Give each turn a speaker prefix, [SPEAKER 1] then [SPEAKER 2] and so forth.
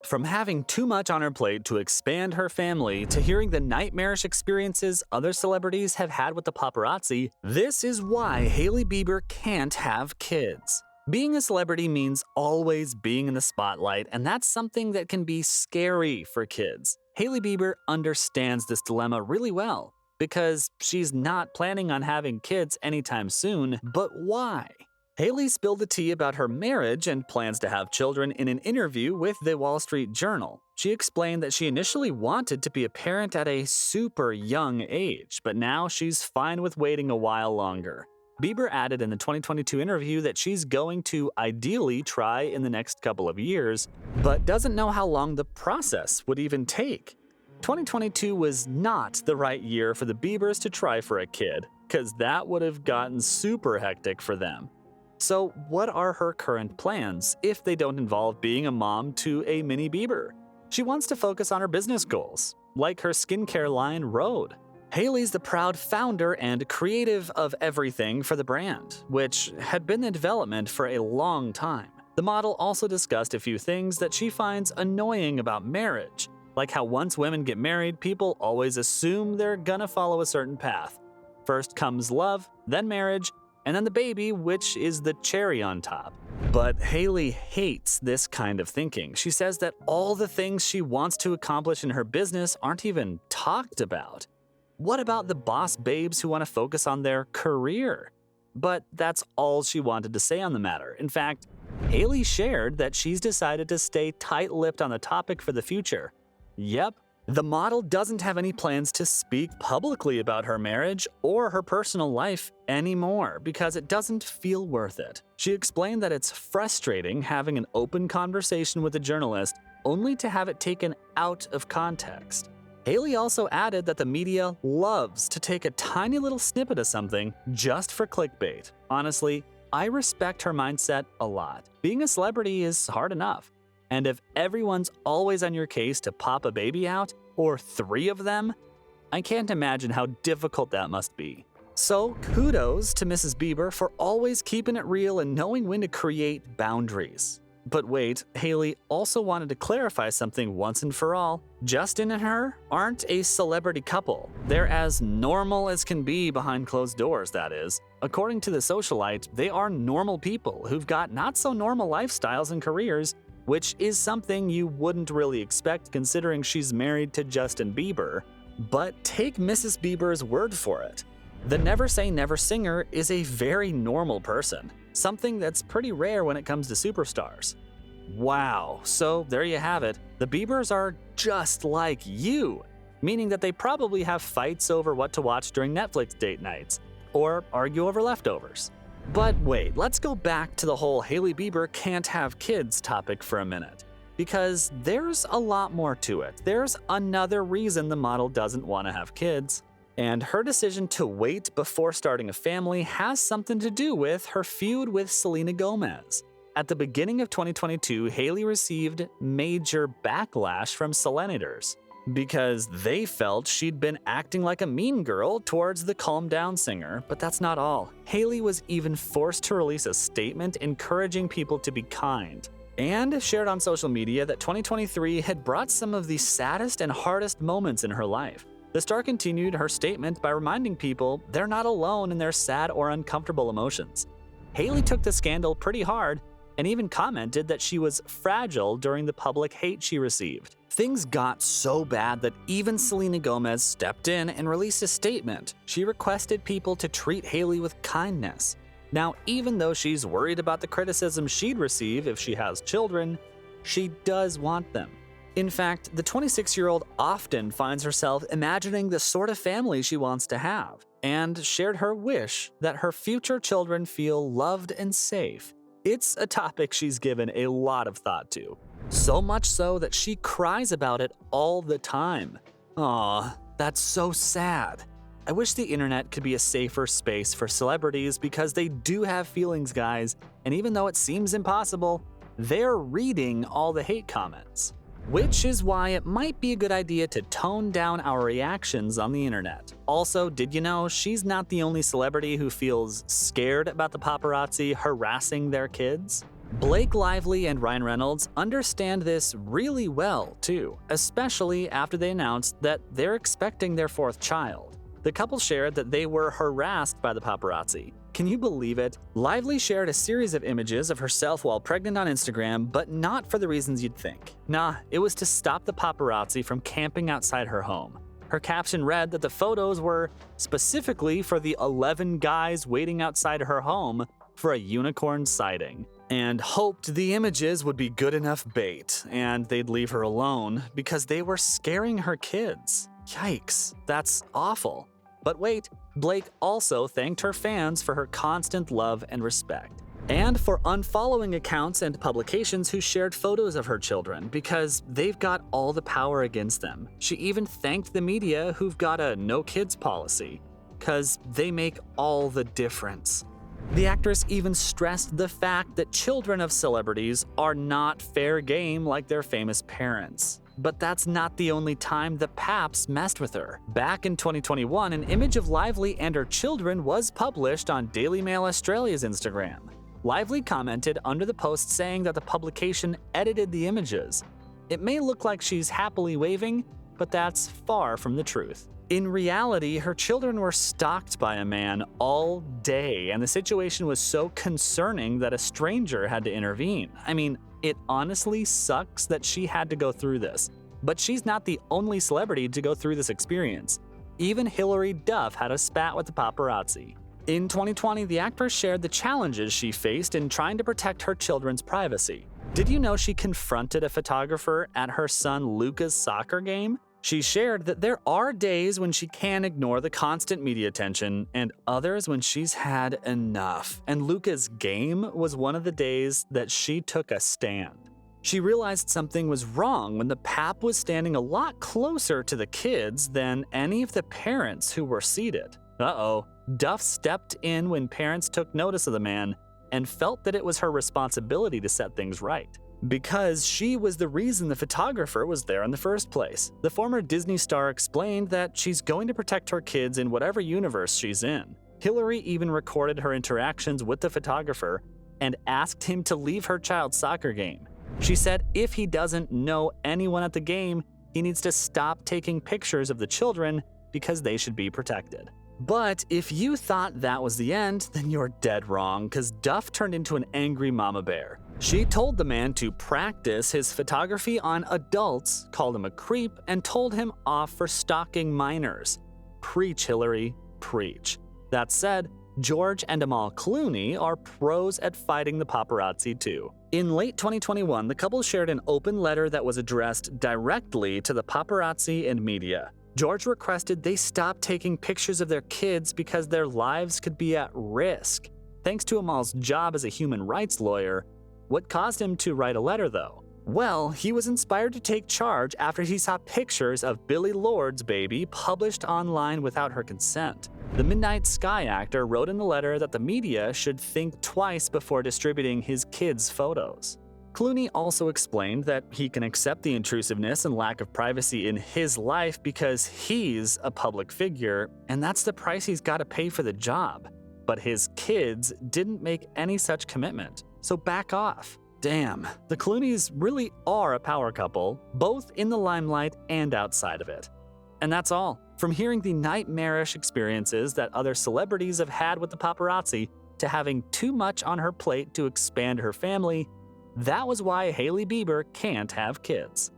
[SPEAKER 1] From having too much on her plate to expand her family to hearing the nightmarish experiences other celebrities have had with the paparazzi, this is why Hailey Bieber can't have kids. Being a celebrity means always being in the spotlight, and that's something that can be scary for kids. Hailey Bieber understands this dilemma really well because she's not planning on having kids anytime soon, but why? Hailey spilled the tea about her marriage and plans to have children in an interview with the Wall Street Journal. She explained that she initially wanted to be a parent at a super young age, but now she's fine with waiting a while longer. Bieber added in the 2022 interview that she's going to ideally try in the next couple of years, but doesn't know how long the process would even take. 2022 was not the right year for the Biebers to try for a kid, because that would have gotten super hectic for them. So what are her current plans if they don't involve being a mom to a mini Bieber? She wants to focus on her business goals, like her skincare line Rhode. Hailey's the proud founder and creative of everything for the brand, which had been in development for a long time. The model also discussed a few things that she finds annoying about marriage, like how once women get married, people always assume they're gonna follow a certain path. First comes love, then marriage, and then the baby, which is the cherry on top. But Hailey hates this kind of thinking. She says that all the things she wants to accomplish in her business aren't even talked about. What about the boss babes who want to focus on their career? But that's all she wanted to say on the matter. In fact, Hailey shared that she's decided to stay tight-lipped on the topic for the future. Yep, the model doesn't have any plans to speak publicly about her marriage or her personal life anymore because it doesn't feel worth it. She explained that it's frustrating having an open conversation with a journalist only to have it taken out of context. Hailey also added that the media loves to take a tiny little snippet of something just for clickbait. Honestly, I respect her mindset a lot. Being a celebrity is hard enough. And if everyone's always on your case to pop a baby out, or 3 of them, I can't imagine how difficult that must be. So kudos to Mrs. Bieber for always keeping it real and knowing when to create boundaries. But wait, Hailey also wanted to clarify something once and for all. Justin and her aren't a celebrity couple. They're as normal as can be behind closed doors, that is. According to the socialite, they are normal people who've got not so normal lifestyles and careers, which is something you wouldn't really expect considering she's married to Justin Bieber. But take Mrs. Bieber's word for it. The Never Say Never singer is a very normal person, something that's pretty rare when it comes to superstars. Wow, so there you have it. The Biebers are just like you, meaning that they probably have fights over what to watch during Netflix date nights, or argue over leftovers. But wait, let's go back to the whole Hailey Bieber can't have kids topic for a minute, because there's a lot more to it. There's another reason the model doesn't want to have kids. And her decision to wait before starting a family has something to do with her feud with Selena Gomez. At the beginning of 2022, Hailey received major backlash from Selenators because they felt she'd been acting like a mean girl towards the Calm Down singer. But that's not all. Hailey was even forced to release a statement encouraging people to be kind, and shared on social media that 2023 had brought some of the saddest and hardest moments in her life. The star continued her statement by reminding people they're not alone in their sad or uncomfortable emotions. Hailey took the scandal pretty hard and even commented that she was fragile during the public hate she received. Things got so bad that even Selena Gomez stepped in and released a statement. She requested people to treat Hailey with kindness. Now, even though she's worried about the criticism she'd receive if she has children, she does want them. In fact, the 26-year-old often finds herself imagining the sort of family she wants to have, and shared her wish that her future children feel loved and safe. It's a topic she's given a lot of thought to, so much so that she cries about it all the time. Aw, that's so sad. I wish the internet could be a safer space for celebrities because they do have feelings, guys, and even though it seems impossible, they're reading all the hate comments. Which is why it might be a good idea to tone down our reactions on the internet. Also, did you know she's not the only celebrity who feels scared about the paparazzi harassing their kids? Blake Lively and Ryan Reynolds understand this really well, too, especially after they announced that they're expecting their fourth child. The couple shared that they were harassed by the paparazzi. Can you believe it? Lively shared a series of images of herself while pregnant on Instagram, but not for the reasons you'd think. Nah, it was to stop the paparazzi from camping outside her home. Her caption read that the photos were specifically for the 11 guys waiting outside her home for a unicorn sighting, and hoped the images would be good enough bait and they'd leave her alone because they were scaring her kids. Yikes, that's awful. But wait, Blake also thanked her fans for her constant love and respect, and for unfollowing accounts and publications who shared photos of her children because they've got all the power against them. She even thanked the media who've got a no kids policy, because they make all the difference. The actress even stressed the fact that children of celebrities are not fair game like their famous parents. But that's not the only time the paps messed with her. Back in 2021, an image of Lively and her children was published on Daily Mail Australia's Instagram. Lively commented under the post saying that the publication edited the images. It may look like she's happily waving, but that's far from the truth. In reality, her children were stalked by a man all day, and the situation was so concerning that a stranger had to intervene. I mean, it honestly sucks that she had to go through this. But she's not the only celebrity to go through this experience. Even Hilary Duff had a spat with the paparazzi. In 2020, the actress shared the challenges she faced in trying to protect her children's privacy. Did you know she confronted a photographer at her son Luca's soccer game? She shared that there are days when she can ignore the constant media attention and others when she's had enough. And Luca's game was one of the days that she took a stand. She realized something was wrong when the pap was standing a lot closer to the kids than any of the parents who were seated. Uh-oh. Duff stepped in when parents took notice of the man and felt that it was her responsibility to set things right, because she was the reason the photographer was there in the first place. The former Disney star explained that she's going to protect her kids in whatever universe she's in. Hilary even recorded her interactions with the photographer and asked him to leave her child's soccer game. She said if he doesn't know anyone at the game, he needs to stop taking pictures of the children because they should be protected. But if you thought that was the end, then you're dead wrong, because Duff turned into an angry mama bear. She told the man to practice his photography on adults, called him a creep, and told him off for stalking minors. Preach, Hilary, preach. That said, George and Amal Clooney are pros at fighting the paparazzi too. In late 2021, the couple shared an open letter that was addressed directly to the paparazzi and media. George requested they stop taking pictures of their kids because their lives could be at risk. Thanks to Amal's job as a human rights lawyer, what caused him to write a letter though? Well, he was inspired to take charge after he saw pictures of Billie Lourd's baby published online without her consent. The Midnight Sky actor wrote in the letter that the media should think twice before distributing his kids' photos. Clooney also explained that he can accept the intrusiveness and lack of privacy in his life because he's a public figure, and that's the price he's got to pay for the job. But his kids didn't make any such commitment, so back off. Damn, the Clooneys really are a power couple, both in the limelight and outside of it. And that's all. From hearing the nightmarish experiences that other celebrities have had with the paparazzi, to having too much on her plate to expand her family, that was why Hailey Bieber can't have kids.